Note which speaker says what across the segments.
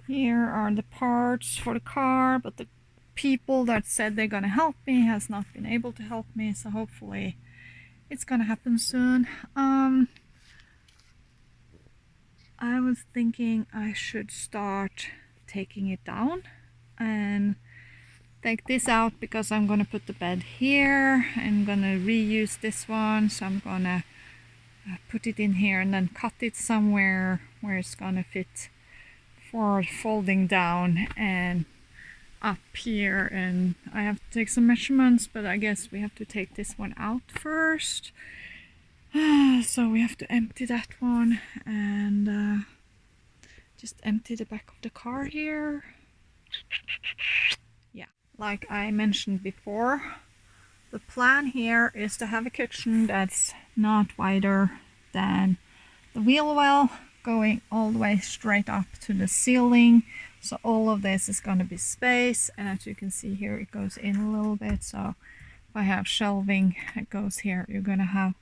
Speaker 1: Here are the parts for the car, but the people that said they're gonna help me has not been able to help me, so hopefully it's gonna happen soon. I was thinking I should start taking it down and take this out because I'm gonna put the bed here. I'm gonna reuse this one, so I'm gonna put it in here and then cut it somewhere where it's gonna fit for folding down and up here. And I have to take some measurements, but I guess we have to take this one out first. So we have to empty that one and just empty the back of the car here. Yeah, like I mentioned before, the plan here is to have a kitchen that's not wider than the wheel well, going all the way straight up to the ceiling. So all of this is going to be space, and as you can see here, it goes in a little bit. So if I have shelving that goes here, you're going to have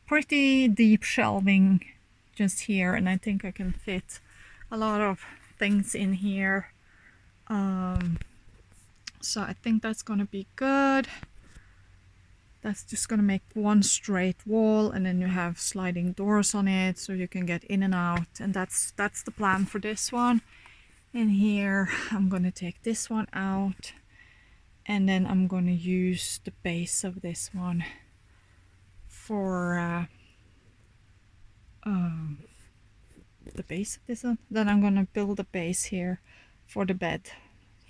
Speaker 1: pretty deep shelving just here, and I think I can fit a lot of things in here. So I think that's going to be good. That's just going to make one straight wall, and then you have sliding doors on it so you can get in and out, and that's the plan for this one. In here I'm going to take this one out, and then I'm going to use the base of this one for the base of this one. Then I'm going to build a base here for the bed,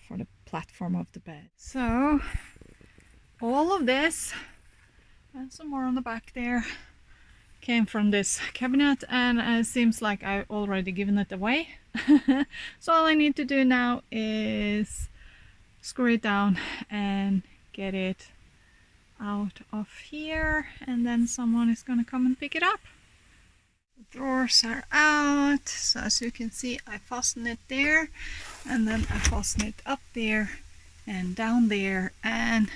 Speaker 1: for the platform of the bed. So all of this and some more on the back there came from this cabinet, and it seems like I've already given it away. So all I need to do now is screw it down and get it out of here, and then someone is gonna come and pick it up. The drawers are out, so as you can see, I fasten it there, and then I fasten it up there and down there, and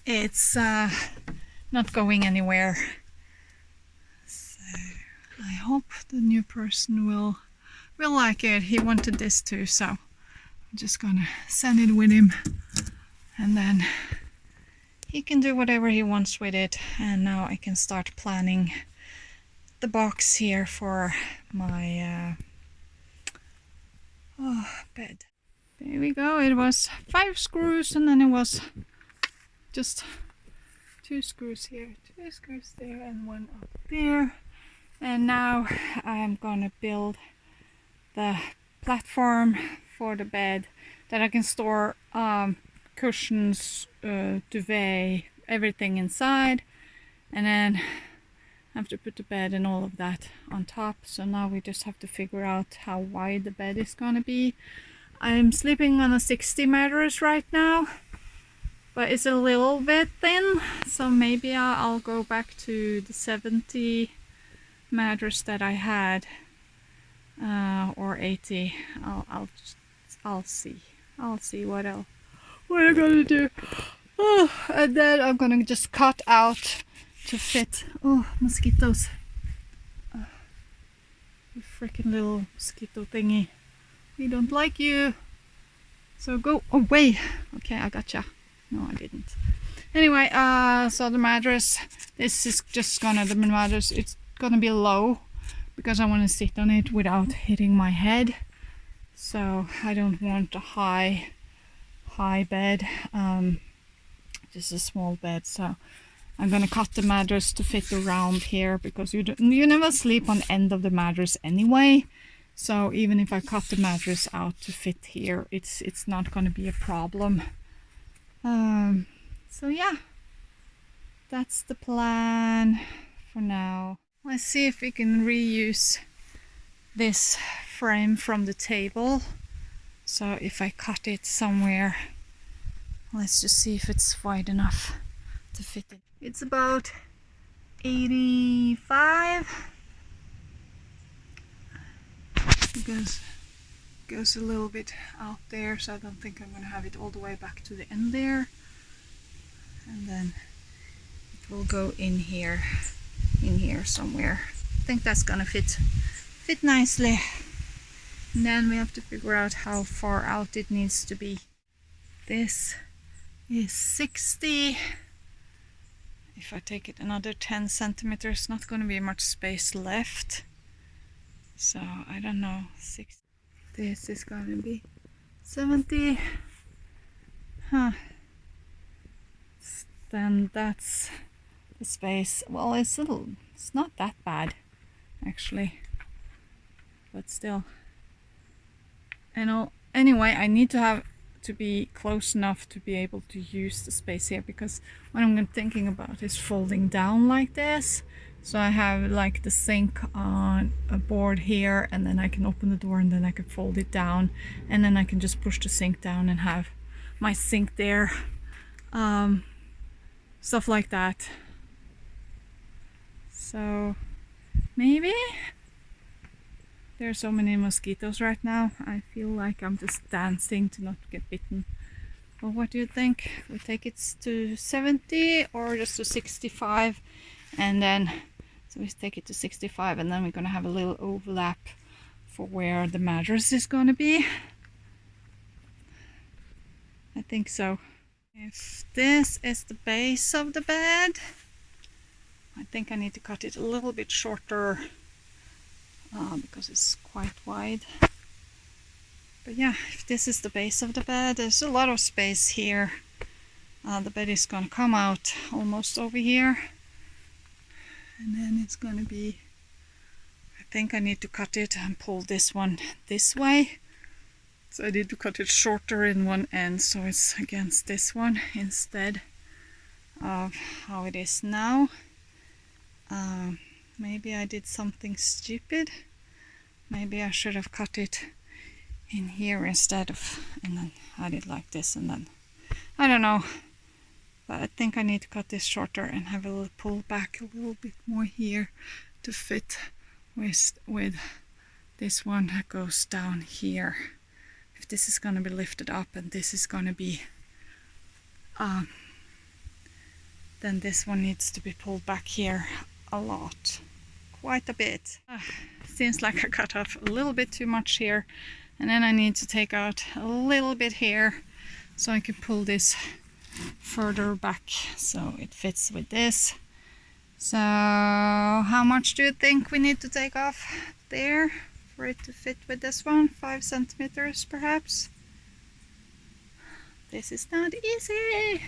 Speaker 1: it's not going anywhere. So I hope the new person will like it. He wanted this too, so I'm just gonna send it with him, and then he can do whatever he wants with it. And now I can start planning the box here for my bed. There we go. It was 5 screws, and then it was just 2 screws here, 2 screws there, and 1 up there. And now I'm gonna build the platform for the bed that I can store cushions, duvet, everything inside, and then I have to put the bed and all of that on top. So now we just have to figure out how wide the bed is gonna be. I'm sleeping on a 60 mattress right now, but it's a little bit thin, so maybe I'll go back to the 70 mattress that I had, or 80. I'll see what I'm gonna do. And then I'm gonna just cut out to fit. Oh, mosquitoes! You freaking little mosquito thingy! We don't like you. So go away. Okay, I gotcha. No, I didn't. Anyway, so the mattress. This is just the mattress. It's gonna be low because I want to sit on it without hitting my head. So I don't want a high bed, just a small bed. So I'm gonna cut the mattress to fit around here, because you never sleep on the end of the mattress anyway. So even if I cut the mattress out to fit here, it's not gonna be a problem. So yeah, that's the plan for now. Let's see if we can reuse this frame from the table. So if I cut it somewhere, let's just see if it's wide enough to fit it. It's about 85, because it goes a little bit out there, so I don't think I'm gonna have it all the way back to the end there. And then it will go in here somewhere. I think that's gonna fit nicely. And then we have to figure out how far out it needs to be. This is 60. If I take it another 10 centimeters, not going to be much space left. So I don't know, 60. This is going to be 70. Huh. Then that's the space. Well, it's not that bad actually, but still. Anyway, I need to be close enough to be able to use the space here, because what I'm thinking about is folding down like this. So I have like the sink on a board here, and then I can open the door and then I can fold it down, and then I can just push the sink down and have my sink there. Stuff like that. So maybe. There are so many mosquitoes right now. I feel like I'm just dancing to not get bitten. Well, what do you think? We take it to 70 or just to 65, and then so we take it to 65, and then we're gonna have a little overlap for where the mattress is gonna be. I think so. If this is the base of the bed, I think I need to cut it a little bit shorter because it's quite wide. But yeah, if this is the base of the bed, there's a lot of space here. The bed is going to come out almost over here, and then it's going to be, I think I need to cut it and pull this one this way. So I need to cut it shorter in one end so it's against this one instead of how it is now. Maybe I did something stupid. Maybe I should have cut it in here instead of, and then had it like this, and then I don't know, but I think I need to cut this shorter and have a little pull back a little bit more here to fit with this one that goes down here. If this is going to be lifted up and this is going to be then this one needs to be pulled back here a lot, quite a bit. Seems like I cut off a little bit too much here, and then I need to take out a little bit here so I can pull this further back so it fits with this. So how much do you think we need to take off there for it to fit with this one? 5 centimeters perhaps? This is not easy.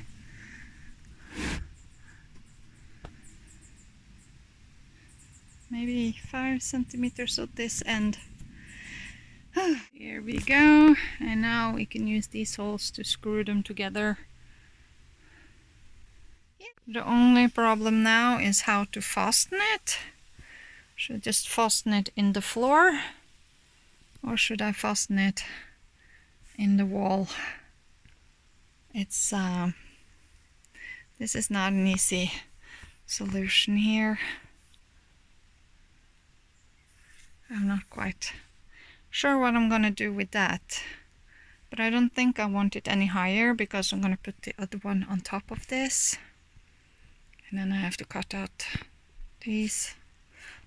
Speaker 1: Maybe 5 centimeters at this end. Here we go, and now we can use these holes to screw them together. The only problem now is how to fasten it. Should I just fasten it in the floor, or should I fasten it in the wall? It's this is not an easy solution here. I'm not quite sure what I'm gonna do with that, but I don't think I want it any higher because I'm gonna put the other one on top of this, and then I have to cut out these.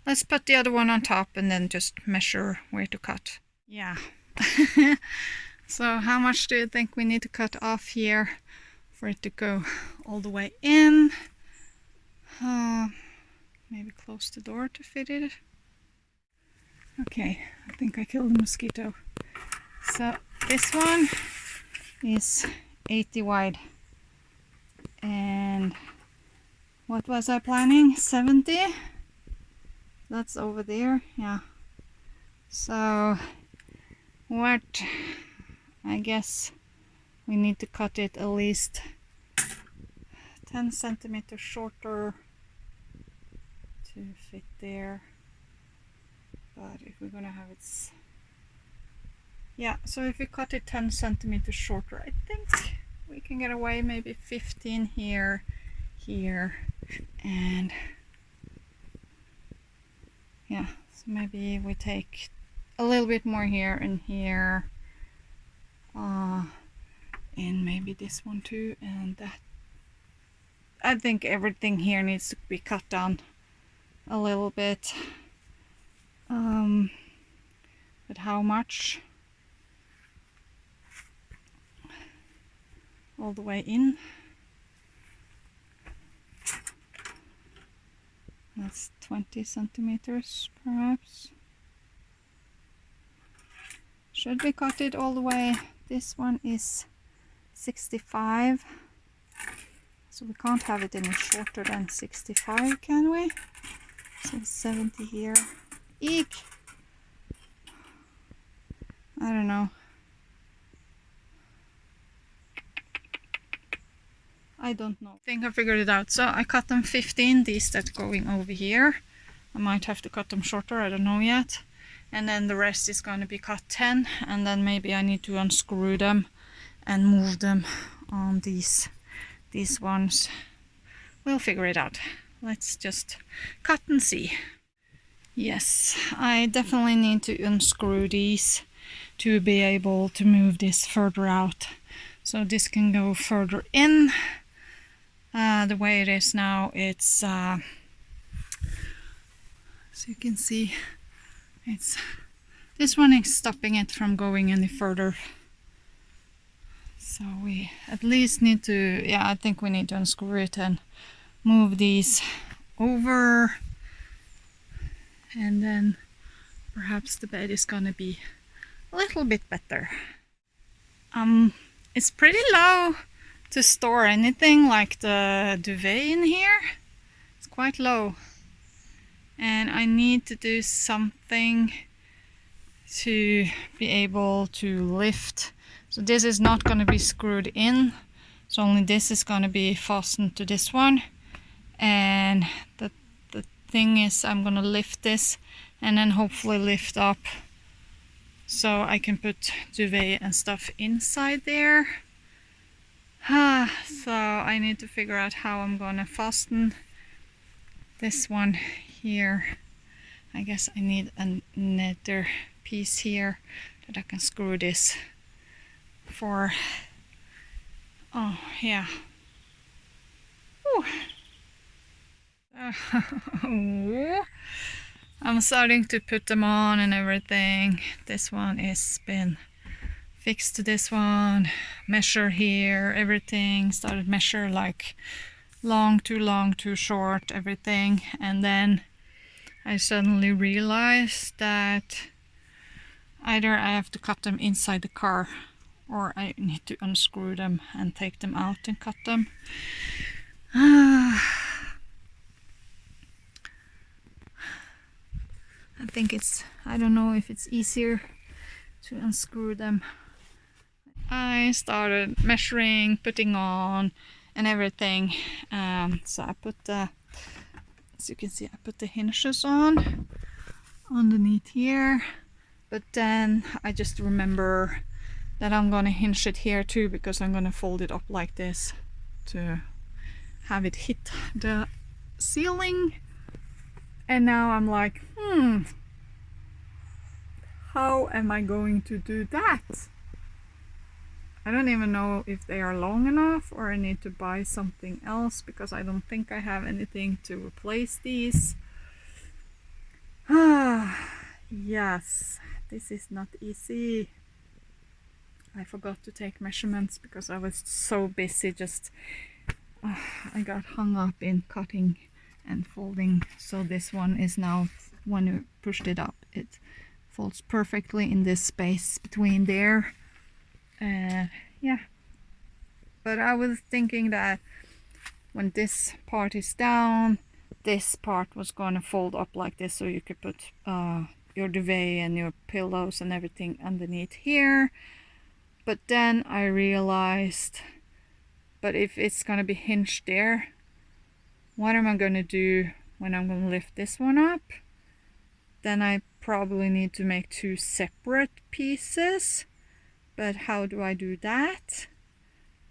Speaker 1: Let's put the other one on top and then just measure where to cut. Yeah. So how much do you think we need to cut off here for it to go all the way in? Maybe close the door to fit it. Okay, I think I killed a mosquito. So this one is 80 wide, and what was I planning? 70? That's over there, yeah. So what, I guess we need to cut it at least 10 centimeters shorter to fit there. But if we're gonna have it, yeah, so if we cut it 10 centimeters shorter, I think we can get away maybe 15 here, and yeah, so maybe we take a little bit more here and here, and maybe this one too, and that. I think everything here needs to be cut down a little bit. but how much? All the way in. That's 20 centimeters perhaps. Should we cut it all the way? This one is 65. So we can't have it any shorter than 65, can we? So 70 here. Eek! I don't know. I don't know. I think I figured it out. So I cut them 15, these that are going over here. I might have to cut them shorter, I don't know yet. And then the rest is going to be cut 10, and then maybe I need to unscrew them and move them on these ones. We'll figure it out. Let's just cut and see. Yes, I definitely need to unscrew these to be able to move this further out. So this can go further in. The way it is now, it's so you can see, it's this one is stopping it from going any further. So we at least need to, yeah, I think we need to unscrew it and move these over, and then perhaps the bed is gonna be a little bit better. It's pretty low to store anything like the duvet in here. It's quite low, and I need to do something to be able to lift. So this is not going to be screwed in, so only this is going to be fastened to this one, and the thing is I'm going to lift this and then hopefully lift up so I can put duvet and stuff inside there. So I need to figure out how I'm gonna fasten this one here. I guess I need another piece here that I can screw this for. Oh yeah. I'm starting to put them on and everything. This one is been fixed to this one, measure here, everything, started measure like long, too short, everything. And then I suddenly realized that either I have to cut them inside the car or I need to unscrew them and take them out and cut them. I think it's, I don't know if it's easier to unscrew them. I started measuring, putting on and everything. So I put the, as you can see, I put the hinges on underneath here, but then I just remember that I'm gonna hinge it here too, because I'm gonna fold it up like this to have it hit the ceiling. And now I'm like, how am I going to do that? I don't even know if they are long enough or I need to buy something else, because I don't think I have anything to replace these. Yes, this is not easy. I forgot to take measurements because I was so busy just I got hung up in cutting and folding. So this one is now, when you pushed it up, it folds perfectly in this space between there. Yeah, but I was thinking that when this part is down, this part was going to fold up like this, so you could put your duvet and your pillows and everything underneath here. But then I realized, but if it's going to be hinged there, what am I going to do when I'm going to lift this one up? Then I probably need to make two separate pieces. But how do I do that?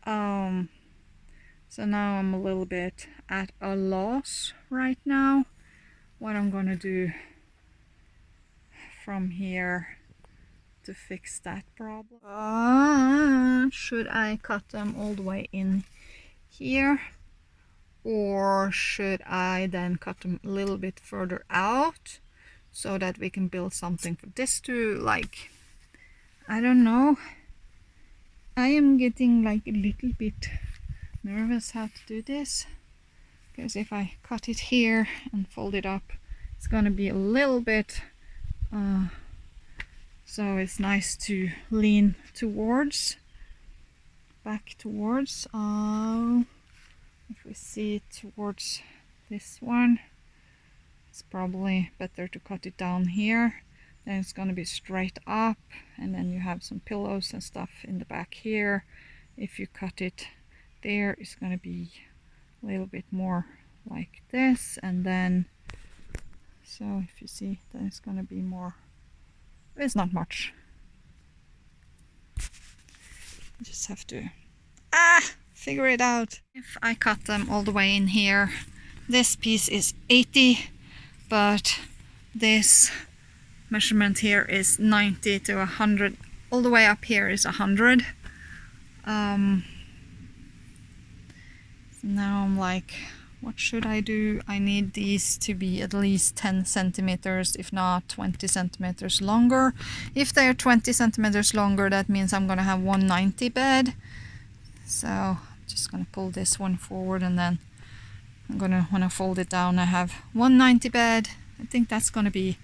Speaker 1: So now I'm a little bit at a loss right now what I'm gonna do from here to fix that problem. Should I cut them all the way in here, or should I then cut them a little bit further out so that we can build something for this to, like, I don't know. I am getting like a little bit nervous how to do this, because if I cut it here and fold it up, it's gonna be a little bit so it's nice to lean towards, back towards. If we see it towards this one, it's probably better to cut it down here. Then it's going to be straight up, and then you have some pillows and stuff in the back here. If you cut it there, it's going to be a little bit more like this, and then so if you see, then it's going to be more, it's not much. You just have to figure it out. If I cut them all the way in here, this piece is 80, but this measurement here is 90 to 100. All the way up here is 100. So now I'm like, what should I do? I need these to be at least 10 centimeters, if not 20 centimeters longer. If they're 20 centimeters longer, that means I'm gonna have 190 bed. So I'm just gonna pull this one forward, and then I'm gonna, when I fold it down, I have 190 bed. I think that's gonna be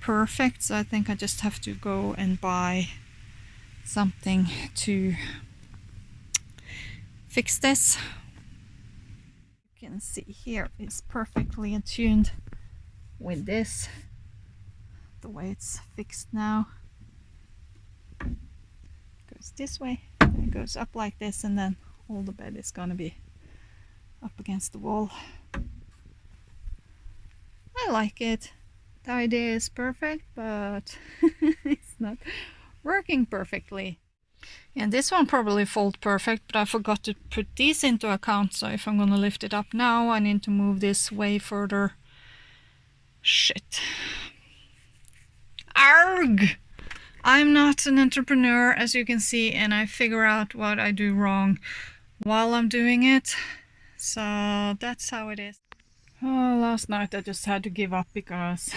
Speaker 1: perfect. So I think I just have to go and buy something to fix this. You can see here it's perfectly attuned with this, the way it's fixed now. It goes this way, and it goes up like this, and then all the bed is gonna be up against the wall. I like it. The idea is perfect, but it's not working perfectly. And this one probably fold perfect, but I forgot to put these into account. So if I'm gonna lift it up now, I need to move this way further. Shit. Arg! I'm not an entrepreneur, as you can see, and I figure out what I do wrong while I'm doing it. So that's how it is. Oh, last night I just had to give up because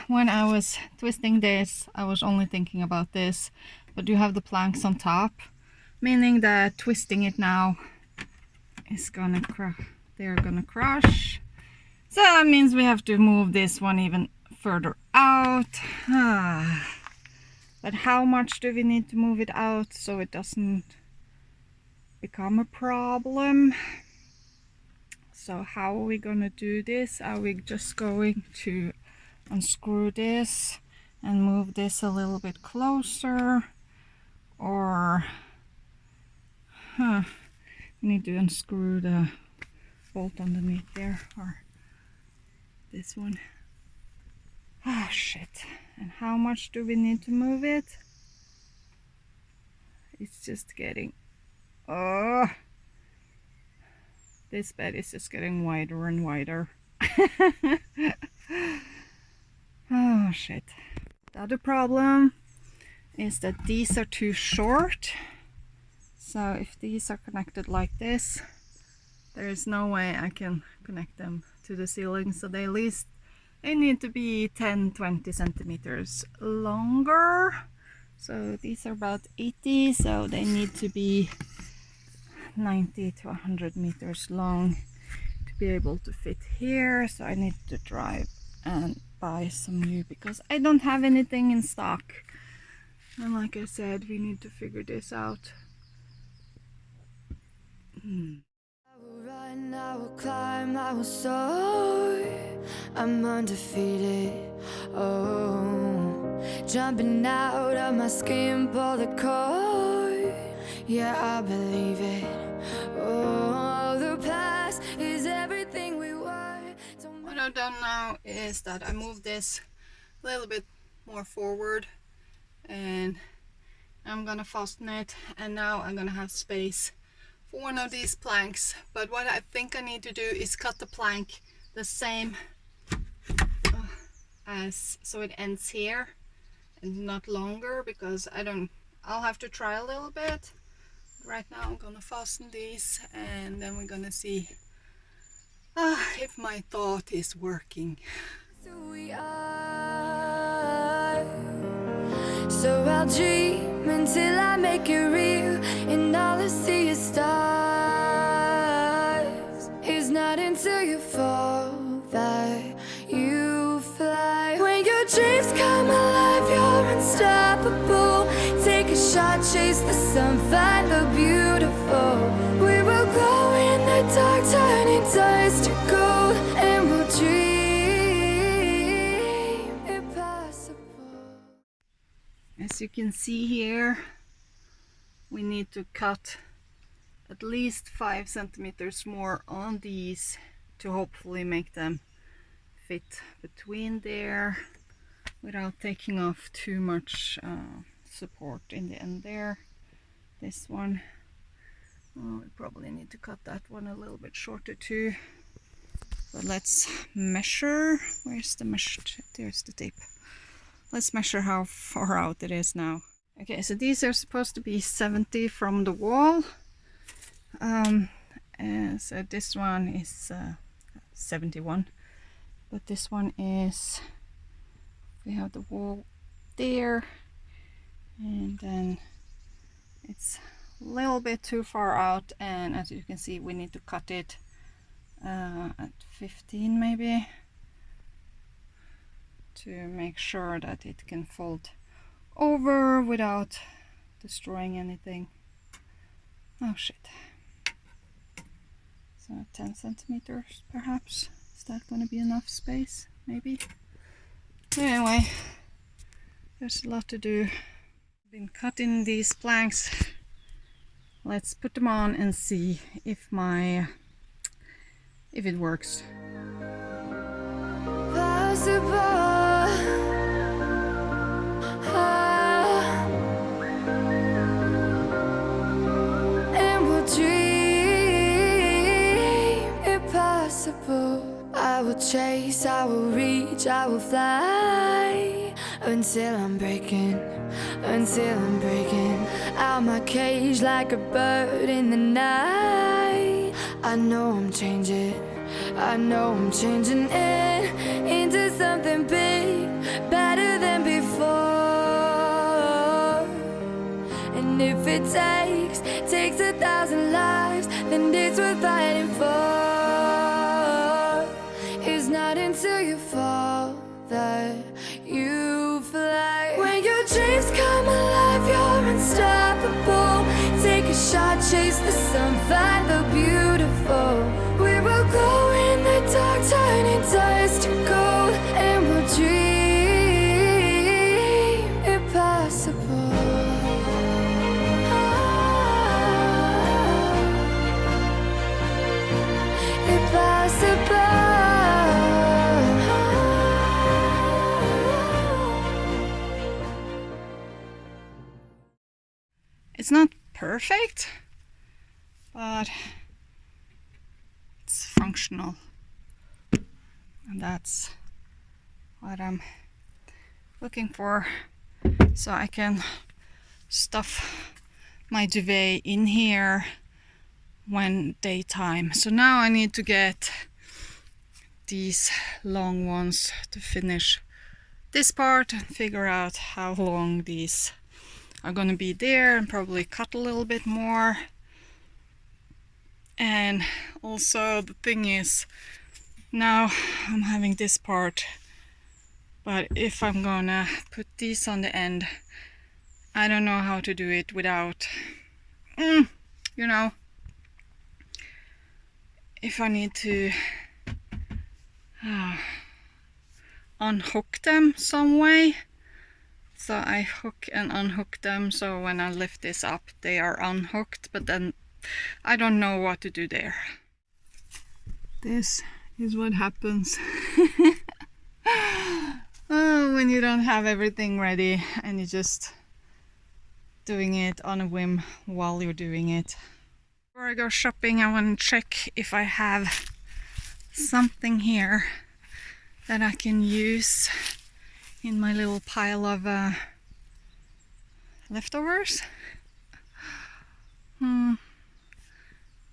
Speaker 1: when I was twisting this, I was only thinking about this, but you have the planks on top, meaning that twisting it now is gonna they're gonna crush. So that means we have to move this one even further out. But how much do we need to move it out so it doesn't become a problem? So how are we gonna do this? Are we just going to unscrew this and move this a little bit closer, or we need to unscrew the bolt underneath there, or this one? Ah, shit. And how much do we need to move it? It's just getting, this bed is just getting wider and wider. Oh shit. The other problem is that these are too short. So if these are connected like this, there is no way I can connect them to the ceiling. So they need to be 10-20 centimeters longer. So these are about 80, so they need to be 90 to 100 meters long to be able to fit here. So I need to drive and buy some new, because I don't have anything in stock. And like I said, we need to figure this out.
Speaker 2: I will run, I will climb, I will soar. I'm undefeated. Oh, jumping out of my skin, pull the cord. Yeah, I believe it. Oh, the past is everything we were.
Speaker 1: What I've done now is that I moved this a little bit more forward, and I'm gonna fasten it, and now I'm gonna have space for one of these planks. But what I think I need to do is cut the plank the same as, so it ends here and not longer, because I'll have to try a little bit. Right now I'm gonna fasten these, and then we're gonna see if my thought is working.
Speaker 2: who we are. So I'll dream until I make it real, and all I see is stars. It's not until you fall that you fly. When your dreams come alive, you're unstoppable. Take a shot, chase the sun, find the beautiful. We will glow in the dark, turning dust to gold, and we'll dream impossible.
Speaker 1: As you can see here, we need to cut at least 5 centimeters more on these to hopefully make them fit between there without taking off too much support in the end there. This one, oh, we probably need to cut that one a little bit shorter too. But let's measure. Where's the measure? There's the tape. Let's measure how far out it is now. Okay, so these are supposed to be 70 from the wall. And so this one is 71, but this one is, we have the wall there, and then it's a little bit too far out, and as you can see we need to cut it at 15 maybe, to make sure that it can fold over without destroying anything. Oh shit. So 10 centimeters perhaps. Is that going to be enough space? Maybe. Anyway, there's a lot to do. I've been cutting these planks. Let's put them on and see if it works.
Speaker 2: Possible. I will chase, I will reach, I will fly until I'm breaking out my cage like a bird in the night. I know I'm changing it into something big, better than before. And if it takes 1,000 lives, then it's worth fighting for. It's not until you fall that you fly. When your dreams come alive, you're unstoppable. Take a shot, chase the sun, find the beautiful. We will glow in the dark, turning dust to gold, and we'll dream impossible. Impossible.
Speaker 1: It's not perfect, but it's functional, and that's what I'm looking for, so I can stuff my duvet in here when daytime. So now I need to get these long ones to finish this part and figure out how long these are going to be there, and probably cut a little bit more. And also the thing is, now I'm having this part, but if I'm gonna put these on the end, I don't know how to do it without, you know, if I need to unhook them some way. So I hook and unhook them, so when I lift this up they are unhooked, but then I don't know what to do there. This is what happens when you don't have everything ready and you're just doing it on a whim while you're doing it. Before I go shopping, I want to check if I have something here that I can use in my little pile of leftovers.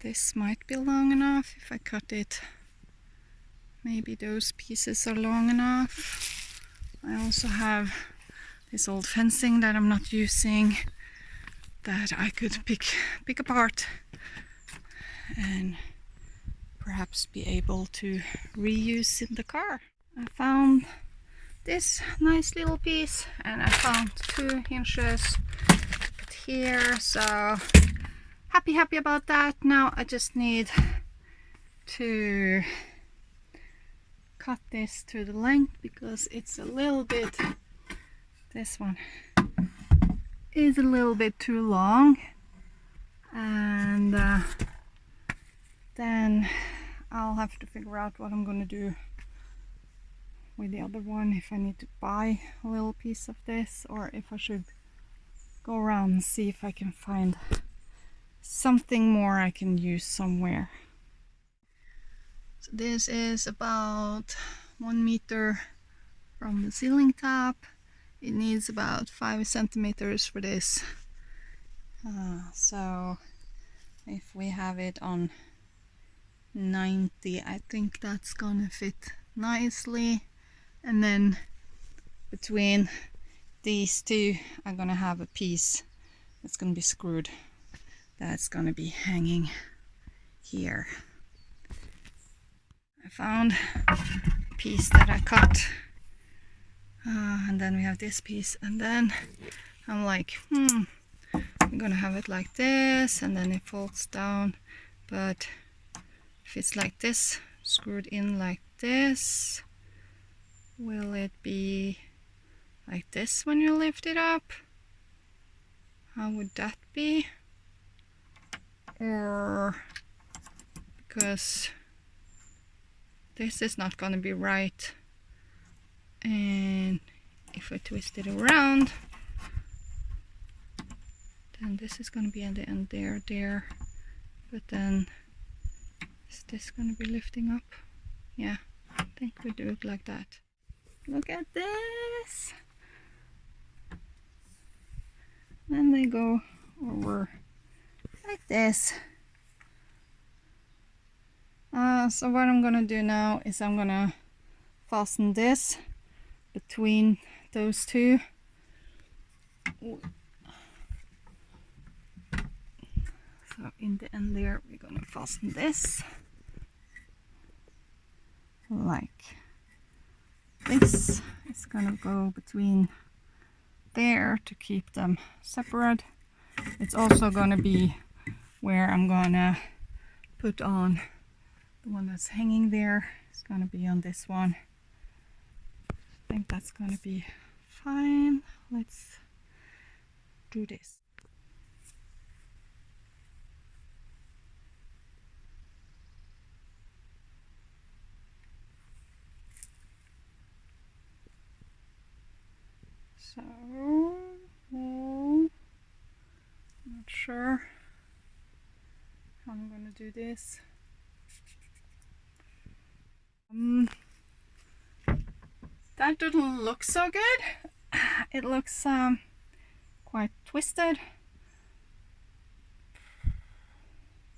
Speaker 1: This might be long enough if I cut it maybe those pieces are long enough. I also have this old fencing that I'm not using that I could pick apart and perhaps be able to reuse in the car. I found this nice little piece and I found 2 inches here, so happy about that. Now I just need to cut this to the length because it's a little bit, this one is a little bit too long, and then I'll have to figure out what I'm gonna do with the other one, if I need to buy a little piece of this or if I should go around and see if I can find something more I can use somewhere. So this is about 1 meter from the ceiling top. It needs about 5 centimeters for this. So if we have it on 90, I think that's gonna fit nicely. And then between these two, I'm gonna have a piece that's gonna be screwed. That's gonna be hanging here. I found a piece that I cut, and then we have this piece, and then I'm like, I'm gonna have it like this, and then it folds down. But if it's like this, screwed in like this, will it be like this when you lift it up? How would that be? Or because this is not gonna be right, and if I twist it around, then this is gonna be at the end there, but then is this gonna be lifting up? Yeah, I think we do it like that. Look at this! Then they go over like this. So what I'm gonna do now is I'm gonna fasten this between those two. So in the end there, we're gonna fasten this like this. It's gonna go between there to keep them separate. It's also gonna be where I'm gonna put on the one that's hanging there. It's gonna be on this one. I think that's gonna be fine. Let's do this. So, not sure how I'm gonna do this. That doesn't look so good. It looks quite twisted.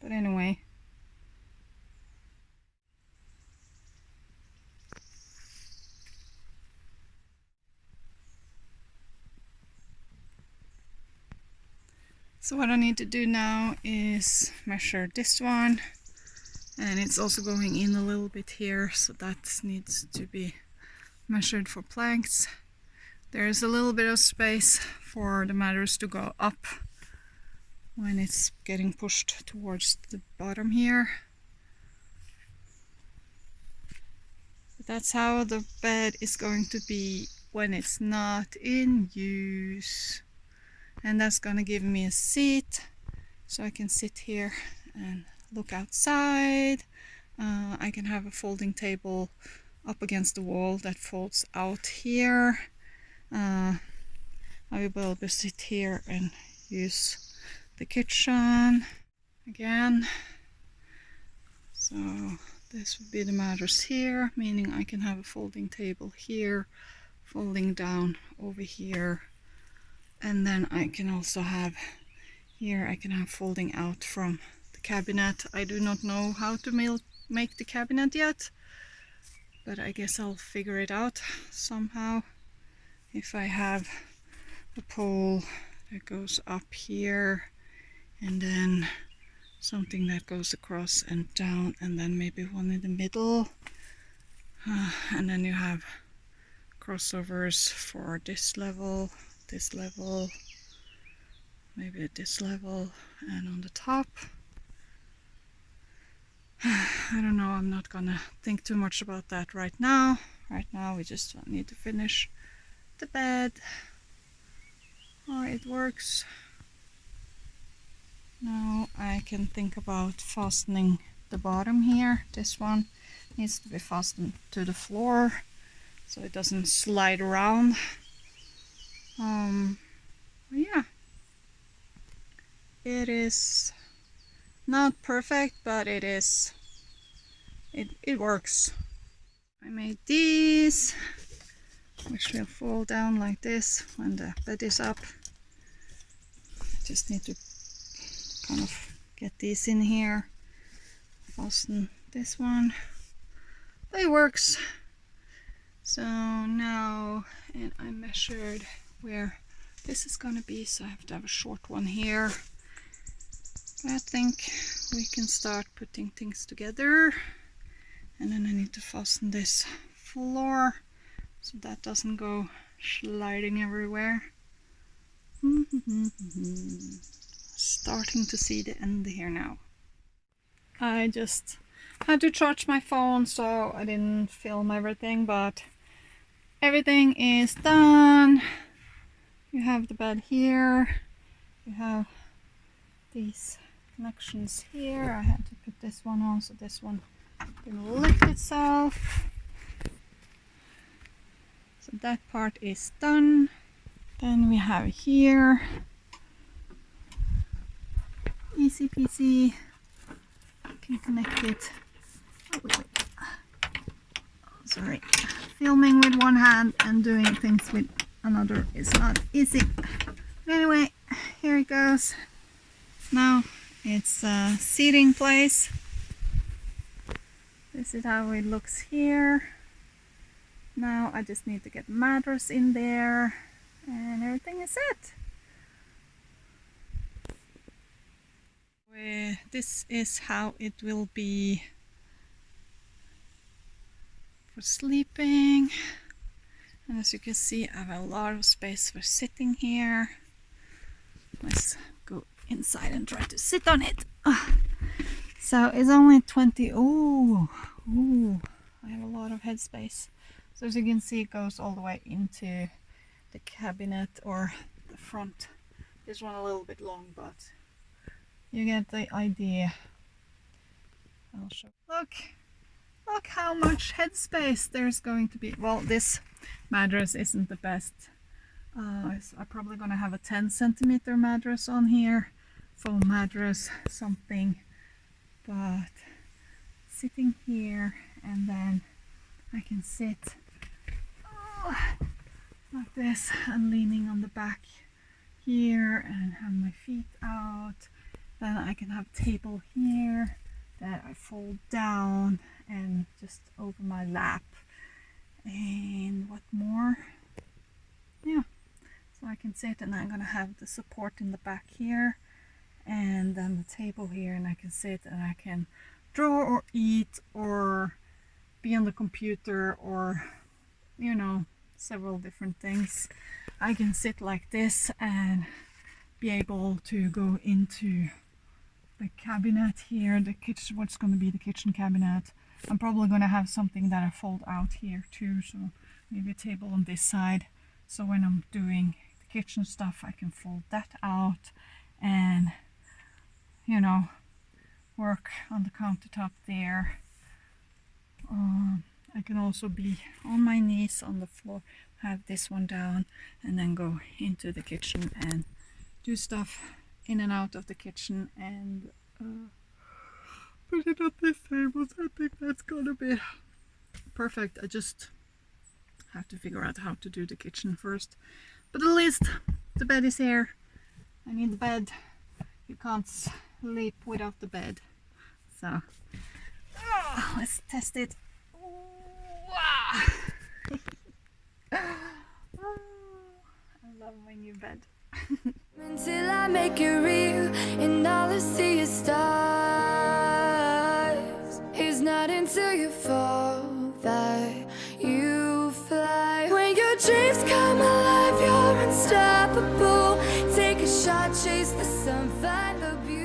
Speaker 1: But anyway. So what I need to do now is measure this one, and it's also going in a little bit here, so that needs to be measured for planks. There's a little bit of space for the matters to go up when it's getting pushed towards the bottom here. But that's how the bed is going to be when it's not in use. And that's gonna give me a seat so I can sit here and look outside. I can have a folding table up against the wall that folds out here. I will be able to sit here and use the kitchen again. So this would be the matters here, meaning I can have a folding table here, folding down over here. And then I can also have here, I can have folding out from the cabinet. I do not know how to make the cabinet yet, but I guess I'll figure it out somehow. If I have a pole that goes up here and then something that goes across and down, and then maybe one in the middle, and then you have crossovers for this level, maybe at this level, and on the top. I don't know, I'm not gonna think too much about that right now. Right now we just need to finish the bed. Oh, it works. Now I can think about fastening the bottom here. This one needs to be fastened to the floor so it doesn't slide around. Yeah, it is not perfect, but it works. I made these, which will fall down like this when the bed is up. Just need to kind of get these in here, fasten this one. But it works. So now, and I measured where this is gonna be, so I have to have a short one here. I think we can start putting things together, and then I need to fasten this floor so that doesn't go sliding everywhere. Starting to see the end here now. I just had to charge my phone, so I didn't film everything, but everything is done. You have the bed here, you have these connections here. I had to put this one on so this one can lift itself. So that part is done. Then we have here, easy peasy, can connect it. Oh, wait. Sorry, filming with one hand and doing things with another is not easy. But anyway, here it goes. Now it's a seating place. This is how it looks here. Now I just need to get mattress in there and everything is set. This is how it will be for sleeping. And as you can see, I have a lot of space for sitting here. Let's go inside and try to sit on it. So it's only 20. Oh, I have a lot of headspace. So as you can see, it goes all the way into the cabinet or the front. This one a little bit long, but you get the idea. I'll show. Look how much headspace there's going to be. Well, this mattress isn't the best. I'm probably gonna have a 10 centimeter mattress on here, foam mattress, something. But sitting here, and then I can sit like this and leaning on the back here and have my feet out. Then I can have a table here that I fold down and just over my lap. And what more? Yeah, so I can sit, and I'm gonna have the support in the back here, and then the table here, and I can sit and I can draw or eat or be on the computer or, you know, several different things. I can sit like this and be able to go into the cabinet here, the kitchen, what's going to be the kitchen cabinet. I'm probably going to have something that I fold out here too, so maybe a table on this side, so when I'm doing the kitchen stuff I can fold that out and, you know, work on the countertop there. I can also be on my knees on the floor, have this one down, and then go into the kitchen and do stuff in and out of the kitchen and put it on this table. So I think that's gonna be perfect. I just have to figure out how to do the kitchen first, but at least the bed is here. I need the bed. You can't sleep without the bed, so let's test it. I love my new bed.
Speaker 2: Until I make it real and all I see is stars. It's not until you fall that you fly. When your dreams come alive, you're unstoppable. Take a shot, chase the sun, find the beauty.